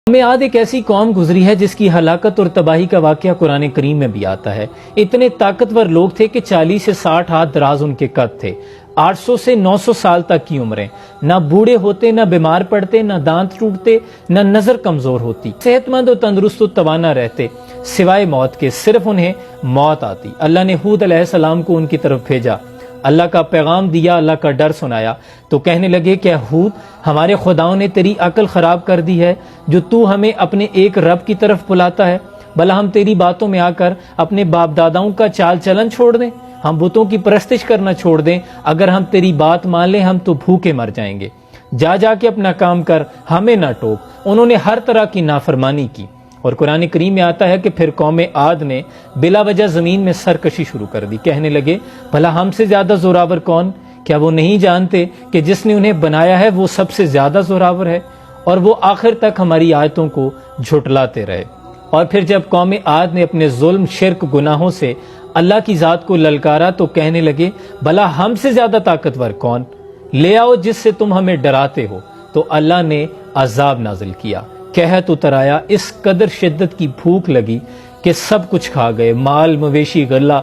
قوم عاد ایک ایسی قوم گزری ہے جس کی ہلاکت اور تباہی کا واقعہ قرآن کریم میں بھی آتا ہے۔ اتنے طاقتور لوگ تھے کہ 40 سے 60 ہاتھ دراز ان کے قد تھے، 800 سے 900 سال تک کی عمریں، نہ بوڑھے ہوتے، نہ بیمار پڑتے، نہ دانت ٹوٹتے، نہ نظر کمزور ہوتی، صحت مند و تندرست و توانا رہتے، سوائے موت کے صرف انہیں موت آتی۔ اللہ نے ہود علیہ السلام کو ان کی طرف بھیجا، اللہ کا پیغام دیا، اللہ کا ڈر سنایا، تو کہنے لگے کہ ہود، ہمارے خداؤں نے تیری عقل خراب کر دی ہے جو تو ہمیں اپنے ایک رب کی طرف بلاتا ہے، بھلا ہم تیری باتوں میں آ کر اپنے باپ داداؤں کا چال چلن چھوڑ دیں، ہم بتوں کی پرستش کرنا چھوڑ دیں؟ اگر ہم تیری بات مان لیں ہم تو بھوکے مر جائیں گے، جا جا کے اپنا کام کر، ہمیں نہ ٹوک۔ انہوں نے ہر طرح کی نافرمانی کی۔ اور قرآن کریم میں آتا ہے کہ پھر قوم عاد نے بلا وجہ زمین میں سرکشی شروع کر دی، کہنے لگے بھلا ہم سے زیادہ زوراور کون؟ کیا وہ نہیں جانتے کہ جس نے انہیں بنایا ہے وہ سب سے زیادہ زوراور ہے؟ اور وہ آخر تک ہماری آیتوں کو جھٹلاتے رہے۔ اور پھر جب قوم عاد نے اپنے ظلم، شرک، گناہوں سے اللہ کی ذات کو للکارا تو کہنے لگے بھلا ہم سے زیادہ طاقتور کون؟ لے آؤ جس سے تم ہمیں ڈراتے ہو۔ تو اللہ نے عذاب نازل کیا، قحط اتر آیا، اس قدر شدت کی بھوک لگی کہ سب کچھ کھا گئے، مال، مویشی، غلہ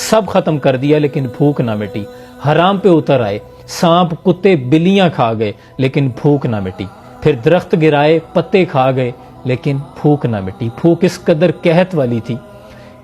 سب ختم کر دیا لیکن بھوک نہ مٹی۔ حرام پہ اتر آئے، سانپ، کتے، بلیاں کھا گئے لیکن بھوک نہ مٹی۔ پھر درخت گرائے، پتے کھا گئے لیکن بھوک نہ مٹی۔ بھوک اس قدر قحط والی تھی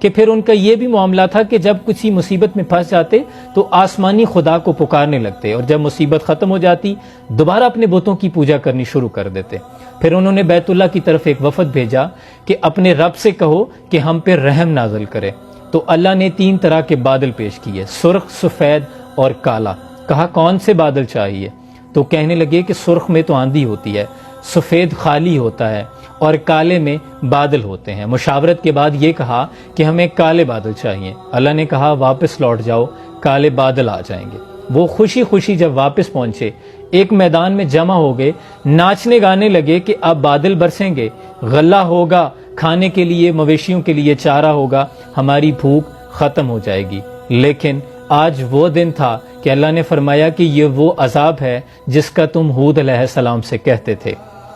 کہ پھر ان کا یہ بھی معاملہ تھا کہ جب کسی مصیبت میں پھنس جاتے تو آسمانی خدا کو پکارنے لگتے، اور جب مصیبت ختم ہو جاتی دوبارہ اپنے بتوں کی پوجا کرنی شروع کر دیتے۔ پھر انہوں نے بیت اللہ کی طرف ایک وفد بھیجا کہ اپنے رب سے کہو کہ ہم پہ رحم نازل کرے۔ تو اللہ نے 3 طرح کے بادل پیش کیے، سرخ، سفید اور کالا۔ کہا کون سے بادل چاہیے؟ تو کہنے لگے کہ سرخ میں تو آندھی ہوتی ہے، سفید خالی ہوتا ہے اور کالے میں بادل ہوتے ہیں۔ مشاورت کے بعد یہ کہا کہ ہمیں کالے بادل چاہیے۔ اللہ نے کہا واپس لوٹ جاؤ، کالے بادل آ جائیں گے۔ وہ خوشی خوشی جب واپس پہنچے، ایک میدان میں جمع ہو گئے، ناچنے گانے لگے کہ اب بادل برسیں گے، غلہ ہوگا، کھانے کے لیے، مویشیوں کے لیے چارہ ہوگا، ہماری بھوک ختم ہو جائے گی۔ لیکن آج وہ دن تھا کہ اللہ نے فرمایا کہ یہ وہ عذاب ہے جس کا تم ہود علیہ السلام سے کہتے تھے،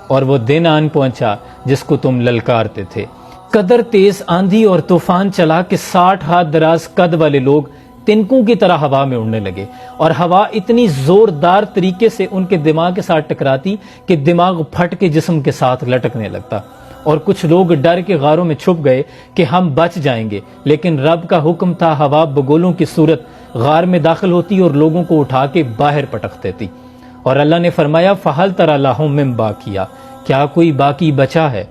اور وہ دن آن پہنچا جس کو تم للکارتے تھے۔ قدر تیز آندھی اور طوفان چلا کہ 60 ہاتھ دراز قد والے لوگ تنکوں کی طرح ہوا میں اڑنے لگے، اور ہوا اتنی زوردار طریقے سے ان کے دماغ کے ساتھ ٹکراتی کہ دماغ پھٹ کے جسم کے ساتھ لٹکنے لگتا، اور کچھ لوگ ڈر کے غاروں میں چھپ گئے کہ ہم بچ جائیں گے، لیکن رب کا حکم تھا، ہوا بگولوں کی صورت غار میں داخل ہوتی اور لوگوں کو اٹھا کے باہر پٹک دیتی۔ اور اللہ نے فرمایا فَهَلْ تَرَى لَهُم مِّن بَاقِيَةٍ، کیا کوئی باقی بچا ہے؟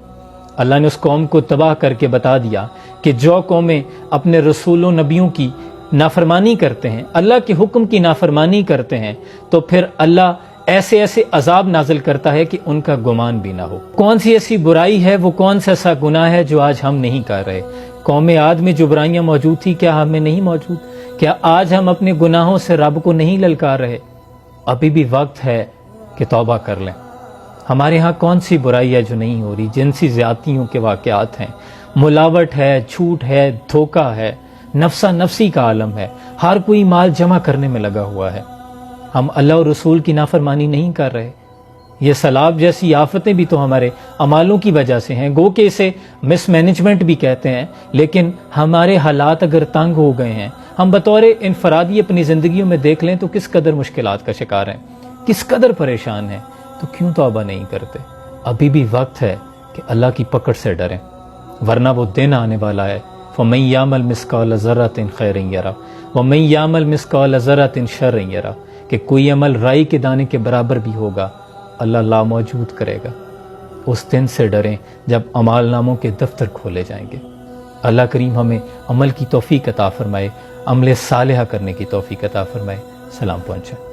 اللہ نے اس قوم کو تباہ کر کے بتا دیا کہ جو قومیں اپنے رسول و نبیوں کی نافرمانی کرتے ہیں، اللہ کے حکم کی نافرمانی کرتے ہیں، تو پھر اللہ ایسے ایسے عذاب نازل کرتا ہے کہ ان کا گمان بھی نہ ہو۔ کون سی ایسی برائی ہے، وہ کون سا ایسا گناہ ہے جو آج ہم نہیں کر رہے؟ قوم عاد میں جو برائیاں موجود تھی کیا ہمیں نہیں موجود؟ کیا آج ہم اپنے گناہوں سے رب کو نہیں للکار رہے؟ ابھی بھی وقت ہے کہ توبہ کر لیں۔ ہمارے ہاں کون سی برائی ہے جو نہیں ہو رہی؟ جنسی زیادتیوں کے واقعات ہیں، ملاوٹ ہے، جھوٹ ہے، دھوکہ ہے، نفسا نفسی کا عالم ہے، ہر کوئی مال جمع کرنے میں لگا ہوا ہے۔ ہم اللہ اور رسول کی نافرمانی نہیں کر رہے۔ یہ سیلاب جیسی آفتیں بھی تو ہمارے اعمالوں کی وجہ سے ہیں، گو کہ اسے مس مینجمنٹ بھی کہتے ہیں، لیکن ہمارے حالات اگر تنگ ہو گئے ہیں، ہم بطور انفرادی اپنی زندگیوں میں دیکھ لیں تو کس قدر مشکلات کا شکار ہیں، کس قدر پریشان ہیں، تو کیوں توبہ نہیں کرتے؟ ابھی بھی وقت ہے کہ اللہ کی پکڑ سے ڈریں، ورنہ وہ دن آنے والا ہے فَمَن يَعْمَلْ مِثْقَالَ ذَرَّةٍ خَيْرًا يَرَهُ وَمَن يَعْمَلْ مِثْقَالَ ذَرَّةٍ شَرًّا يَرَهُ، کہ کوئی عمل رائی کے دانے کے برابر بھی ہوگا اللہ لاموجود کرے گا۔ اس دن سے ڈریں جب اعمال ناموں کے دفتر کھولے جائیں گے۔ اللہ کریم ہمیں عمل کی توفیق عطا فرمائے، عمل صالحہ کرنے کی توفیق عطا فرمائے۔ سلام پہنچائے۔